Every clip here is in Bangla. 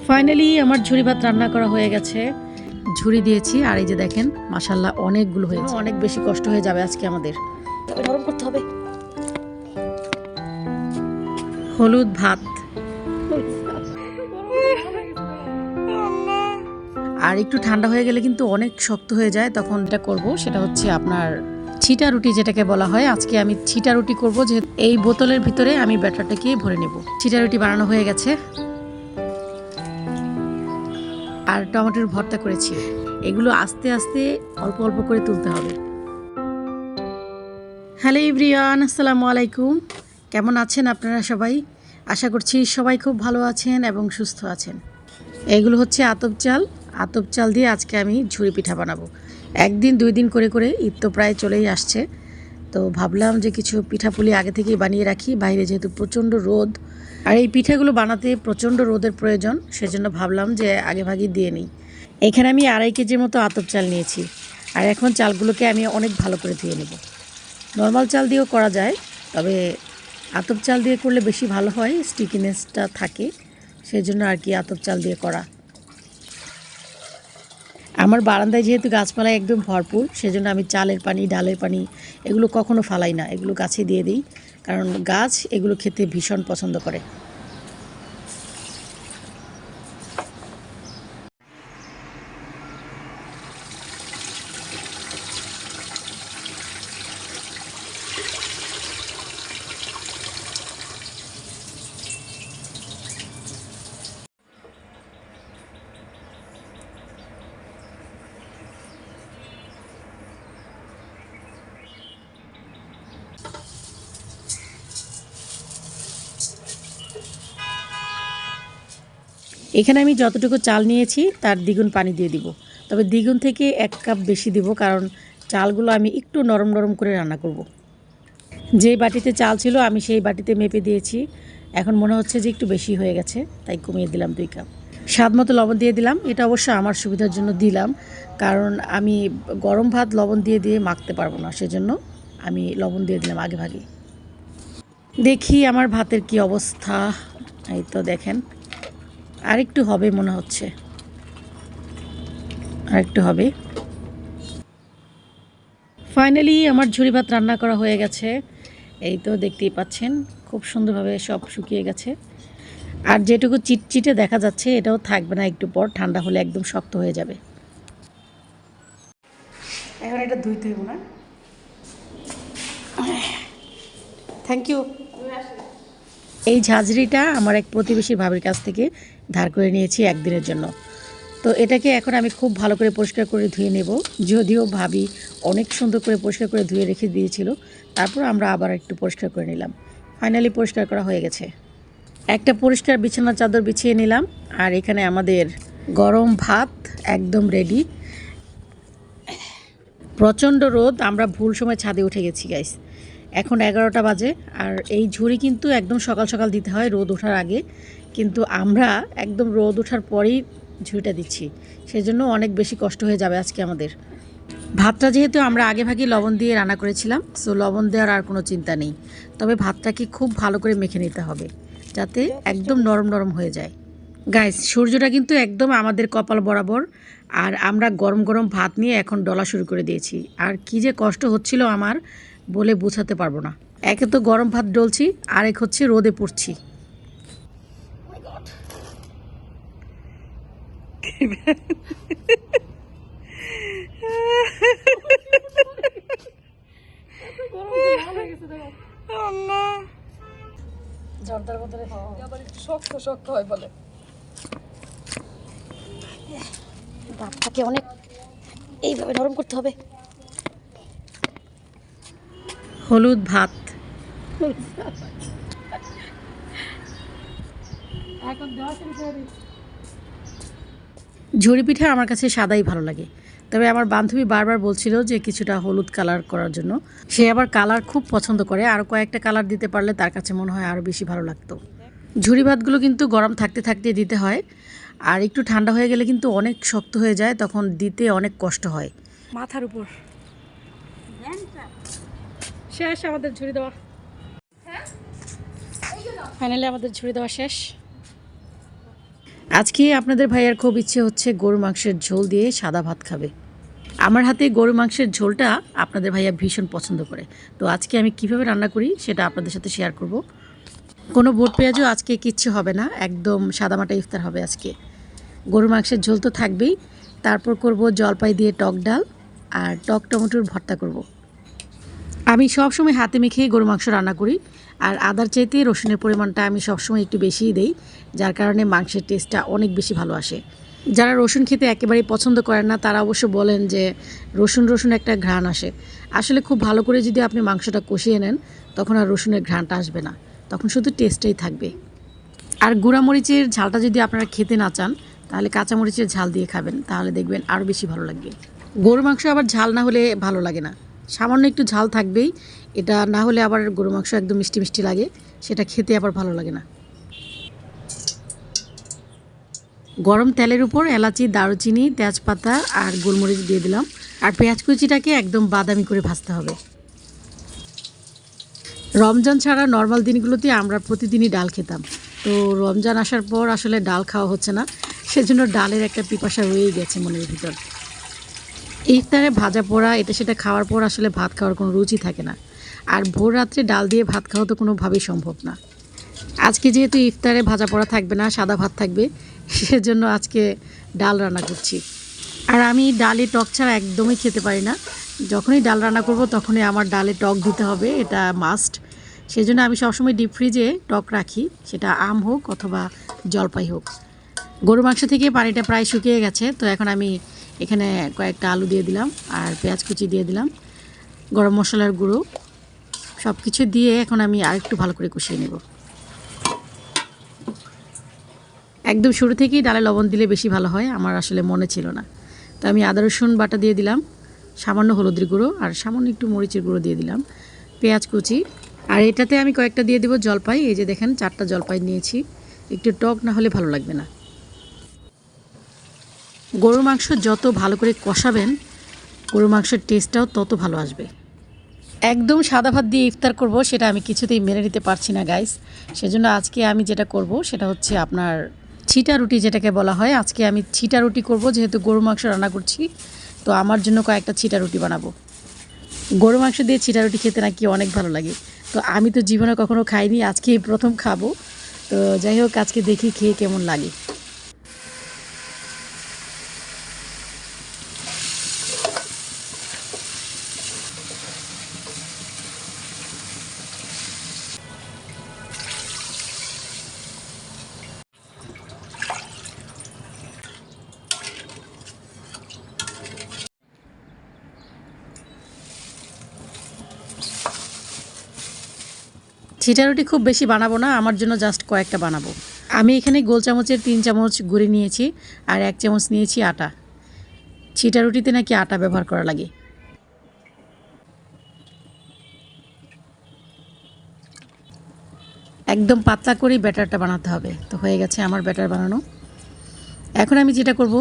ফাইনালি আমার ঝুরি ভাত রান্না করা হয়ে গেছে। ঝুরি দিয়েছি আর এই যে দেখেন মাশাআল্লাহ অনেকগুলো হয়েছে। অনেক বেশি কষ্ট হয়ে যাবে আজকে আমাদের, তবে নরম করতে হবে। হলুদ ভাত আর একটু ঠান্ডা হয়ে গেলে কিন্তু অনেক শক্ত হয়ে যায়, তখন এটা করব সেটা হচ্ছে আপনার ছিটা রুটি যেটাকে বলা হয়। আজকে আমি ছিটা রুটি করব, যে এই বোতলের ভিতরে আমি ব্যাটারটাকে ভরে নেব। ছিটা রুটি বানানো হয়ে গেছে আর টমেটোর ভর্তা করেছি। এগুলো আস্তে আস্তে অল্প অল্প করে তুলতে হবে। হ্যালো এভরিওয়ান, আসসালামু আলাইকুম। কেমন আছেন আপনারা সবাই? আশা করছি সবাই খুব ভালো আছেন এবং সুস্থ আছেন। এগুলো হচ্ছে আতপ চাল দিয়ে আজকে আমি ঝুরি পিঠা বানাবো। একদিন দুই দিন করে করে ঈদ তো প্রায় চলেই আসছে, তো ভাবলাম যে কিছু পিঠাপুলি আগে থেকেই বানিয়ে রাখি। বাইরে যেহেতু প্রচণ্ড রোদ আর এই পিঠাগুলো বানাতে প্রচণ্ড রোদের প্রয়োজন, সেজন্য ভাবলাম যে আগে ভাগে দিয়ে নিই। এখানে আমি 2.5 কেজির মতো আতপ চাল নিয়েছি আর এখন চালগুলোকে আমি অনেক ভালো করে ধুয়ে নেব। নর্মাল চাল দিয়েও করা যায়, তবে আতপ চাল দিয়ে করলে বেশি ভালো হয়, স্টিকিনেসটা থাকে, সেজন্য আর কি আতপ চাল দিয়ে করা। আমার বারান্দায় যেহেতু গাছপালায় একদম ভরপুর, সেজন্য আমি চালের পানি, ডালের পানি এগুলো কখনো ফালাই না, এগুলো গাছে দিয়ে দিই, কারণ গাছ এগুলো খেতে ভীষণ পছন্দ করে। এখানে আমি যতটুকু চাল নিয়েছি তার দ্বিগুণ পানি দিয়ে দিব, তবে দ্বিগুণ থেকে 1 কাপ বেশি দিব, কারণ চালগুলো আমি একটু নরম নরম করে রান্না করব। যে বাটিতে চাল ছিল আমি সেই বাটিতে মেপে দিয়েছি, এখন মনে হচ্ছে যে একটু বেশি হয়ে গেছে, তাই কমিয়ে দিলাম 2 কাপ। স্বাদ মতো লবণ দিয়ে দিলাম, এটা অবশ্য আমার সুবিধার জন্য দিলাম, কারণ আমি গরম ভাত লবণ দিয়ে দিয়ে মাখতে পারবো না, সেজন্য আমি লবণ দিয়ে দিলাম আগে ভাগে। দেখি আমার ভাতের কি অবস্থা। এই তো দেখেন, আরেকটু হবে মনে হচ্ছে, আরেকটু হবে। ফাইনালি আমার ঝুরি ভাত রান্না করা হয়ে গেছে। এই তো দেখতেই পাচ্ছেন খুব সুন্দরভাবে সব শুকিয়ে গেছে, আর যেটুকু চিটচিটে দেখা যাচ্ছে এটাও থাকবে না, একটু পর ঠান্ডা হলে একদম শক্ত হয়ে যাবে। এখন এটা ধুইতে হইব না। Thank you. এই ঝাঁঝরিটা আমার এক প্রতিবেশী ভাবির কাছ থেকে ধার করে নিয়েছি একদিনের জন্য, তো এটাকে এখন আমি খুব ভালো করে পরিষ্কার করে ধুয়ে নেব। যদিও ভাবি অনেক সুন্দর করে পরিষ্কার করে ধুয়ে রেখে দিয়েছিল, তারপর আমরা আবার একটু পরিষ্কার করে নিলাম। ফাইনালি পরিষ্কার করা হয়ে গেছে। একটা পরিষ্কার বিছানার চাদর বিছিয়ে নিলাম, আর এখানে আমাদের গরম ভাত একদম রেডি। প্রচণ্ড রোদ, আমরা ভুল সময় ছাদে উঠে গেছি গাইস। এখন 11টা বাজে, আর এই ঝুড়ি কিন্তু একদম সকাল সকাল দিতে হয় রোদ ওঠার আগে, কিন্তু আমরা একদম রোদ ওঠার পরেই ঝুড়িটা দিচ্ছি, সেজন্য অনেক বেশি কষ্ট হয়ে যাবে আজকে আমাদের। ভাতটা যেহেতু আমরা আগে ভাগে লবণ দিয়ে রান্না করেছিলাম, সো লবণ দেওয়ার আর কোনো চিন্তা নেই, তবে ভাতটাকে খুব ভালো করে মেখে নিতে হবে যাতে একদম নরম নরম হয়ে যায়। গাইস, সূর্যটা কিন্তু একদম আমাদের কপাল বরাবর, আর আমরা গরম গরম ভাত নিয়ে এখন ডলা শুরু করে দিয়েছি। আর কি যে কষ্ট হচ্ছিল আমার, বলে বোঝাতে পারবো না। একে তো গরম ভাত ডলছি, আর এক হচ্ছে রোদে পড়ছি। জর্দার বোতলে শক্ত শক্ত হয় বলে, ভাতটাকে অনেক এইভাবে নরম করতে হবে। হলুদ ভাত ঝুরি পিঠা আমার কাছে সাদাই ভালো লাগে, তবে আমার বান্ধবী বারবার বলছিল যে কিছুটা হলুদ কালার করার জন্য। সে আবার কালার খুব পছন্দ করে, আরও কয়েকটা কালার দিতে পারলে তার কাছে মনে হয় আরও বেশি ভালো লাগতো। ঝুরি ভাতগুলো কিন্তু গরম থাকতে থাকতে দিতে হয়, আর একটু ঠান্ডা হয়ে গেলে কিন্তু অনেক শক্ত হয়ে যায়, তখন দিতে অনেক কষ্ট হয়। মাথার উপর শেষ আমাদের ঝুড়ি দেওয়া। ফাইনালি আমাদের ঝুড়ি দেওয়া শেষ। আজকে আপনাদের ভাইয়ার খুব ইচ্ছে হচ্ছে গরু মাংসের ঝোল দিয়ে সাদা ভাত খাবে। আমার হাতে গরু মাংসের ঝোলটা আপনাদের ভাইয়া ভীষণ পছন্দ করে। তো আজকে আমি কিভাবে রান্না করি সেটা আপনাদের সাথে শেয়ার করব। কোনো বোট পেঁয়াজও আজকে কিচ্ছু হবে না, একদম সাদামাটা ইফতার হবে আজকে। গরু মাংসের ঝোল তো থাকবেই, তারপর করব জলপাই দিয়ে টক ডাল আর টক টমেটোর ভর্তা করব। আমি সবসময় হাতে মেখে গরু মাংস রান্না করি, আর আদার চাইতে রসুনের পরিমাণটা আমি সবসময় একটু বেশিই দেই, যার কারণে মাংসের টেস্টটা অনেক বেশি ভালো আসে। যারা রসুন খেতে একেবারেই পছন্দ করেন না তারা অবশ্য বলেন যে রসুন রসুন একটা ঘ্রাণ আসে। আসলে খুব ভালো করে যদি আপনি মাংসটা কষিয়ে নেন তখন আর রসুনের ঘ্রাণটা আসবে না, তখন শুধু টেস্টটাই থাকবে। আর গুঁড়ামরিচের ঝালটা যদি আপনারা খেতে না চান তাহলে কাঁচামরিচের ঝাল দিয়ে খাবেন, তাহলে দেখবেন আরও বেশি ভালো লাগবে। গরু মাংস আবার ঝাল না হলে ভালো লাগে না, সামান্য একটু ঝাল থাকবেই। এটা না হলে আবার গরু মাংস একদম মিষ্টি মিষ্টি লাগে, সেটা খেতে আবার ভালো লাগে না। গরম তেলের উপর এলাচি, দারুচিনি, তেজপাতা আর গোলমরিচ দিয়ে দিলাম, আর পেঁয়াজ কুচিটাকে একদম বাদামি করে ভাজতে হবে। রমজান ছাড়া নর্মাল দিনগুলোতে আমরা প্রতিদিনই ডাল খেতাম, তো রমজান আসার পর আসলে ডাল খাওয়া হচ্ছে না, সেজন্য ডালের একটা পিপাসা রয়েই গেছে মনের ভিতর। ইফতারে ভাজা পোড়া এটা সেটা খাওয়ার পর আসলে ভাত খাওয়ার কোনো রুচি থাকে না, আর ভোর রাত্রে ডাল দিয়ে ভাত খাওয়া তো কোনোভাবেই সম্ভব না। আজকে যেহেতু ইফতারে ভাজা পোড়া থাকবে না, সাদা ভাত থাকবে, সেজন্য আজকে ডাল রান্না করছি। আর আমি ডালে টক ছাড়া একদমই খেতে পারি না, যখনই ডাল রান্না করব তখনই আমার ডালে টক দিতে হবে, এটা মাস্ট। সেজন্য আমি সবসময় ডিপ ফ্রিজে টক রাখি, সেটা আম হোক অথবা জলপাই হোক। গরু মাংস থেকে পানিটা প্রায় শুকিয়ে গেছে, তো এখন আমি এখানে কয়েকটা আলু দিয়ে দিলাম আর পেঁয়াজ কুচি দিয়ে দিলাম, গরম মশলার গুঁড়ো সব কিছু দিয়ে এখন আমি আরেকটু ভালো করে কষিয়ে নেব। একদম শুরু থেকেই ডালে লবণ দিলে বেশি ভালো হয়, আমার আসলে মনে ছিল না। তো আমি আদা রসুন বাটা দিয়ে দিলাম, সামান্য হলুদের গুঁড়ো আর সামান্য একটু মরিচের গুঁড়ো দিয়ে দিলাম, পেঁয়াজ কুচি, আর এটাতে আমি কয়েকটা দিয়ে দেবো জলপাই। এই যে দেখেন 4টা জলপাই নিয়েছি, একটু টক না হলে ভালো লাগবে না। গরুর মাংস যত ভালো করে কষাবেন গরুর মাংসের টেস্টটাও তত ভালো আসবে। একদম সাদা ভাত দিয়ে ইফতার করব সেটা আমি কিছুতেই মেনে নিতে পারছি না গাইস, সেজন্য আজকে আমি যেটা করব সেটা হচ্ছে আপনার ছিটা রুটি যেটাকে বলা হয়। আজকে আমি ছিটা রুটি করব, যেহেতু গরু মাংস রান্না করছি, তো আমার জন্য কয়েকটা ছিটা রুটি বানাবো। গরু মাংস দিয়ে ছিটা রুটি খেতে নাকি অনেক ভালো লাগে, তো আমি তো জীবনে কখনো খাইনি, আজকেই প্রথম খাবো। তো যাই হোক, আজকে দেখি খেয়ে কেমন লাগে। ছিটা রুটি খুব বেশি বানাবো না, আমার জন্য জাস্ট কয়েকটা বানাবো। আমি এখানে গোল চামচের 3 চামচ গুঁড়ি নিয়েছি আর 1 চামচ নিয়েছি আটা। ছিটা রুটিতে নাকি আটা ব্যবহার করা লাগে। একদম পাতলা করে ব্যাটারটা বানাতে হবে। তো হয়ে গেছে আমার ব্যাটার বানানো। এখন আমি যেটা করব,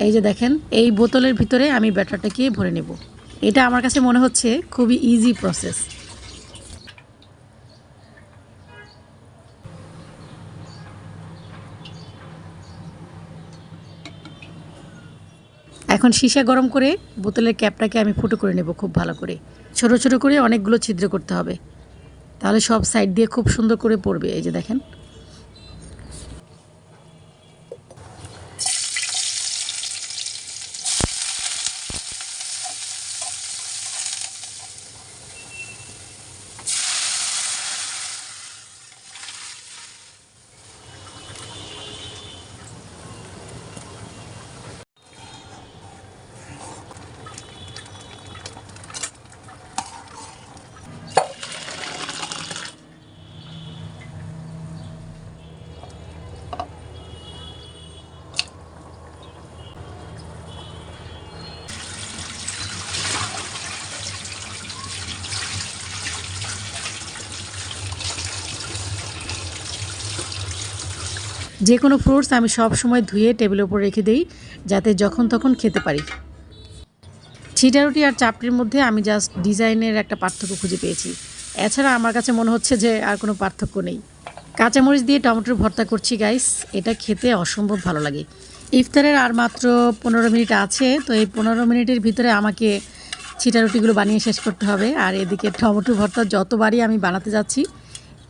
এই যে দেখেন, এই বোতলের ভিতরে আমি ব্যাটারটাকে ভরে নেব। এটা আমার কাছে মনে হচ্ছে খুবই ইজি প্রসেস। এখন সীসা গরম করে বোতলের ক্যাপটাকে আমি ফুটো করে নেব খুব ভালো করে। ছোট ছোট করে অনেকগুলো ছিদ্র করতে হবে, তাহলে সব সাইড দিয়ে খুব সুন্দর করে পড়বে। এই যে দেখেন, যে কোনো ফ্রুটস আমি সব সময় ধুয়ে টেবিলের উপর রেখে দিই, যাতে যখন তখন খেতে পারি। ছিটা রুটি আর চাপড়ির মধ্যে আমি জাস্ট ডিজাইনের একটা পার্থক্য খুঁজে পেয়েছি, এছাড়া আমার কাছে মনে হচ্ছে যে আর কোনো পার্থক্য নেই। কাঁচামরিচ দিয়ে টমেটোর ভর্তা করছি গাইস, এটা খেতে অসম্ভব ভালো লাগে। ইফতারের আর মাত্র 15 মিনিট আছে, তো এই 15 মিনিটের ভিতরে আমাকে চিটা রুটিগুলো বানিয়ে শেষ করতে হবে। আর এদিকে টমেটো ভর্তা যতবারই আমি বানাতে যাচ্ছি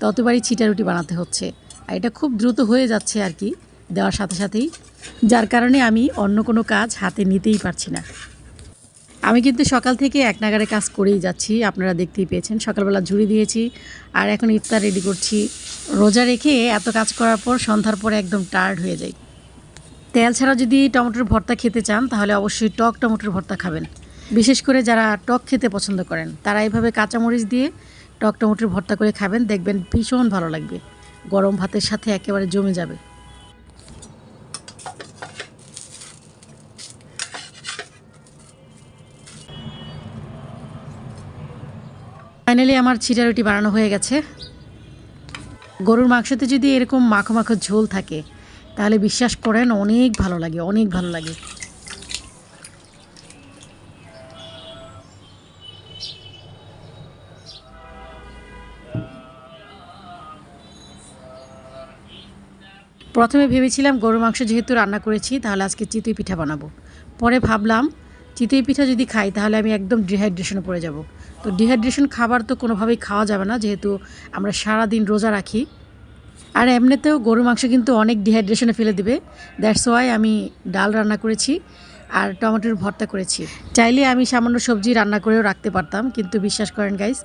ততবারই চিটা রুটি বানাতে হচ্ছে, আর এটা খুব দ্রুত হয়ে যাচ্ছে আর কি দেওয়ার সাথে সাথেই, যার কারণে আমি অন্য কোনো কাজ হাতে নিতেই পারছি না। আমি কিন্তু সকাল থেকে এক নাগাড়ে কাজ করেই যাচ্ছি, আপনারা দেখতেই পেয়েছেন। সকালবেলা ঝুড়ি দিয়েছি আর এখন ইফতার রেডি করছি। রোজা রেখে এত কাজ করার পর সন্ধ্যার পরে একদম টায়ার্ড হয়ে যাই। তেল ছাড়া যদি টমেটোর ভর্তা খেতে চান তাহলে অবশ্যই টক টমেটোর ভর্তা খাবেন। বিশেষ করে যারা টক খেতে পছন্দ করেন তারা এইভাবে কাঁচামরিচ দিয়ে টক টমেটোর ভর্তা করে খাবেন, দেখবেন ভীষণ ভালো লাগবে। গরম ভাতের সাথে একেবারে জমে যাবে। ফাইনালি আমার চিটা রুটি বানানো হয়ে গেছে। গরুর মাংসতে যদি এরকম মাখো মাখো ঝোল থাকে তাহলে বিশ্বাস করেন অনেক ভালো লাগে, অনেক ভালো লাগে। প্রথমে ভেবেছিলাম গরুর মাংস যেহেতু রান্না করেছি তাহলে আজকে চিতই পিঠা বানাবো। পরে ভাবলাম চিতই পিঠা যদি খাই তাহলে আমি একদম ডিহাইড্রেশনে পড়ে যাব। তো ডিহাইড্রেশন খাবার তো কোনোভাবেই খাওয়া যাবে না, যেহেতু আমরা সারাদিন রোজা রাখি। আর এমনিতেও গরুর মাংস কিন্তু অনেক ডিহাইড্রেশনে ফেলে দিবে। দ্যাটস ওয়াই আমি ডাল রান্না করেছি আর টমেটোর ভর্তা করেছি। চাইলে আমি সামান্য সবজি রান্না করেও রাখতে পারতাম, কিন্তু বিশ্বাস করেন গাইস,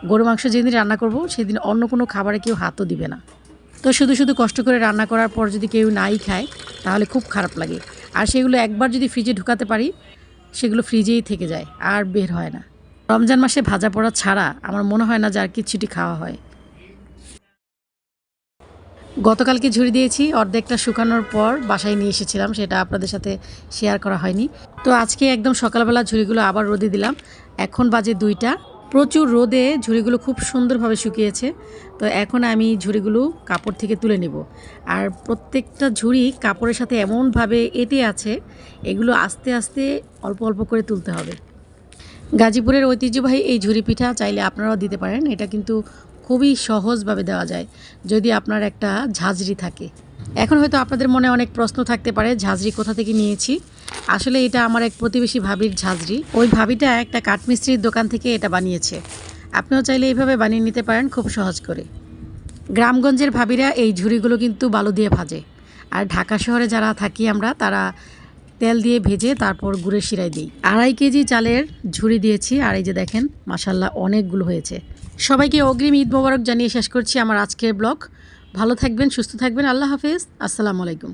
গরুর মাংস যেদিন রান্না করব সেদিন অন্য কোনো খাবারে কেউ হাতও দিবে না। তো শুধু শুধু কষ্ট করে রান্না করার পর যদি কেউ নাই খায় তাহলে খুব খারাপ লাগে। আর সেগুলো একবার যদি ফ্রিজে ঢুকাতে পারি সেগুলো ফ্রিজেই থেকে যায় আর বের হয় না। রমজান মাসে ভাজা পোড়া ছাড়া আমার মনে হয় না যে আর কিচ্ছুটি খাওয়া হয়। গতকালকে ঝুড়ি দিয়েছি, অর্ধেকটা শুকানোর পর বাসায় নিয়ে এসেছিলাম, সেটা আপনাদের সাথে শেয়ার করা হয়নি। তো আজকে একদম সকালবেলা ঝুড়িগুলো আবার রোদে দিলাম। এখন বাজে 2টা। প্রচুর রোদে ঝুড়িগুলো খুব সুন্দরভাবে শুকিয়েছে। তো এখন আমি ঝুড়িগুলো কাপড় থেকে তুলে নেব। আর প্রত্যেকটা ঝুড়ি কাপড়ের সাথে এমনভাবে এঁটে আছে, এগুলো আস্তে আস্তে অল্প অল্প করে তুলতে হবে। গাজীপুরের ঐতিহ্যবাহী এই ঝুড়ি পিঠা চাইলে আপনারাও দিতে পারেন। এটা কিন্তু খুবই সহজভাবে দেওয়া যায় যদি আপনার একটা ঝাঁঝরি থাকে। এখন হয়তো আপনাদের মনে অনেক প্রশ্ন থাকতে পারে ঝাঁঝরি কোথা থেকে নিয়েছি। আসলে এটা আমার এক প্রতিবেশী ভাবির ঝাঁঝরি। ওই ভাবিটা একটা কাঠমিস্ত্রির দোকান থেকে এটা বানিয়েছে। আপনিও চাইলে এইভাবে বানিয়ে নিতে পারেন খুব সহজ করে। গ্রামগঞ্জের ভাবিরা এই ঝুড়িগুলো কিন্তু বালু দিয়ে ভাজে, আর ঢাকা শহরে যারা থাকি আমরা তারা তেল দিয়ে ভেজে তারপর গুড়ের শিরায় দিই। 2.5 কেজি চালের ঝুড়ি দিয়েছি, আর এই যে দেখেন মাশাল্লাহ অনেকগুলো হয়েছে। সবাইকে অগ্রিম ঈদ মোবারক জানিয়ে শেষ করছি আমার আজকের ব্লগ। ভালো থাকবেন, সুস্থ থাকবেন। আল্লাহ হাফেজ, আসসালামু আলাইকুম।